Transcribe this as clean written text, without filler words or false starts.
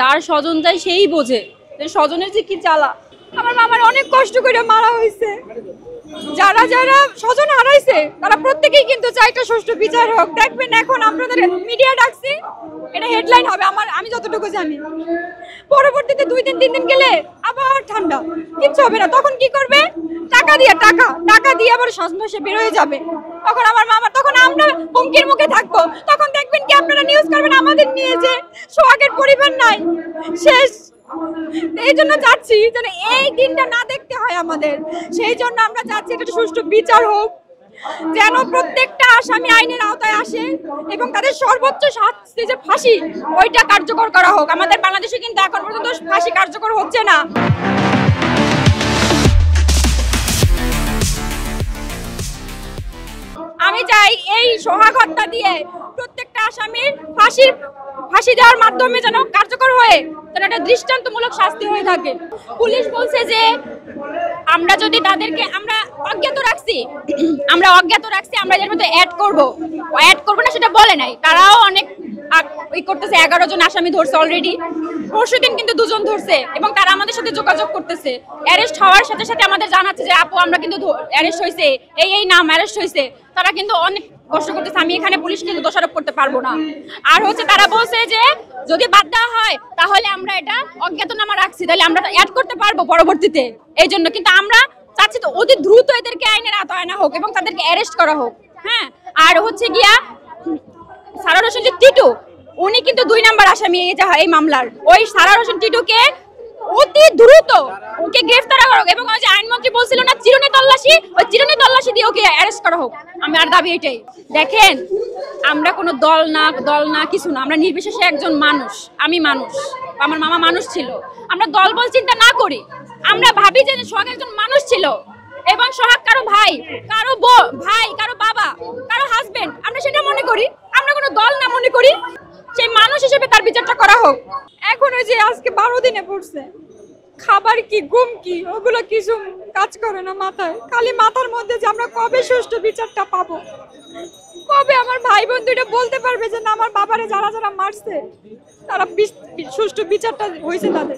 যার স্বজন যায় সেই বোঝে যে স্বজনের যে কি জ্বালা। আমার মামার অনেক কষ্ট করে মারা হয়েছে, যারা যারা স্বজন হারাইছে তারা প্রত্যেকেই কিন্তু চায় একটা সুষ্ঠু বিচার হোক। দেখবেন এখন আপনাদের মিডিয়া ডাকছি, এটা হেডলাইন হবে আমি যতটুকু জানি। পরবর্তীতে 2 দিন 3 দিন গেলে আবার ঠান্ডা, কিচ্ছু হবে না। তখন কি করবে? টাকা দিয়ে আবার শ্বাসে বের হয়ে যাবে। তখন আমার মামা, তখন আমরা হুমকির মুখে থাকবো। তখন দেখবেন কি আপনারা নিউজ করবেন আমাদের নিয়ে যে সোহাগের পরিবার নাই, শেষ। এই জন্য চাচ্ছি যেন এই দিনটা না দেখতে হয় আমাদের। সেই জন্য আমরা চাচ্ছি একটা সুষ্ঠু বিচার হোক, যেন প্রত্যেকটা আসামি আইনের আওতায় আসে এবং তাদের সর্বোচ্চ শাস্তি যে ফাঁসি ওইটা কার্যকর করা হোক। আমাদের বাংলাদেশে কিন্তু এখন পর্যন্ত ফাঁসি কার্যকর হচ্ছে না। আমি চাই এই সোহাগ হত্যা দিয়ে প্রত্যেকটা আসামির ফাঁসি দেওয়ার মাধ্যমে যেন কার্যকর হয়ে যেন একটা দৃষ্টান্তমূলক শাস্তি হয়ে থাকে। পুলিশ বলছে যে আমরা যদি তাদেরকে আমরা অজ্ঞাত রাখছি আমরা এর মধ্যে অ্যাড করবো না সেটা বলে নাই। তারাও অনেক করতেছে। 11 জন আসামি ধরছে অলরেডি, পরশুদিন কিন্তু 2 জন ধরছে এবং তারা আমাদের সাথে যোগাযোগ করতেছে। অ্যারেস্ট হওয়ার সাথে সাথে আমাদের জানাচ্ছে যে আপু আমরা কিন্তু অ্যারেস্ট হয়েছে, এই নাম অ্যারেস্ট হয়েছে। তারা কিন্তু অনেক কষ্ট করতেছে। আমি এখানে পুলিশ কিন্তু দোষারোপ করতে পারবো না। আর হচ্ছে তারা বলছে যে যদি বাদ দেওয়া হয় তাহলে আমরা এটা অজ্ঞাতনামা রাখছি, তাহলে আমরা অ্যাড করতে পারবো পরবর্তীতে। এই জন্য কিন্তু আমরা চাচ্ছি তো অতি দ্রুত এদেরকে আইনের আওতায় আনা হোক এবং তাদেরকে অ্যারেস্ট করা হোক। হ্যাঁ, আর হচ্ছে গিয়া সারার হোসেন যে টিটু, উনি কিন্তু 2 নাম্বার আসামি এই মামলার। ওই সারার হোসেন টিটুকে অতি দ্রুত ওকে গ্রেফতার করা হোক এবং ওই যে আইনমন্ত্রী বলছিল না চিরুনি তল্লাশি দিয়ে ওকে অ্যারেস্ট করা হোক। আমার দাবি এটাই। দেখেন, আমরা কোনো দল না কিছু না, আমরা নির্বিশেষে একজন মানুষ। আমি মানুষ, আমার মামা মানুষ ছিল। আমরা দল বল চিন্তা না করি, আমরা ভাবি যে সোহাগ একজন মানুষ ছিল এবং সোহাগ কারো ভাই, কারো ভাই, কারো বাবা, কারো হাজবেন্ড, আমরা সেটা মনে করি। আমরা কোনো দল না মনে করি, সেই মানুষ হিসেবে তার বিচারটা করা হোক। এখন ওই যে আজকে 12 দিনে পড়ছে, খাবার কি ঘুম কি ওগুলো কিছু কাজ করে না মাথায়, খালি মাথার মধ্যে যে আমরা কবে সুষ্ঠু বিচারটা পাবো, কবে আমার ভাই বোন দুইটা বলতে পারবে যে না আমার বাবারে যারা মারছে তারা সুষ্ঠু বিচারটা হয়েছে তাদের।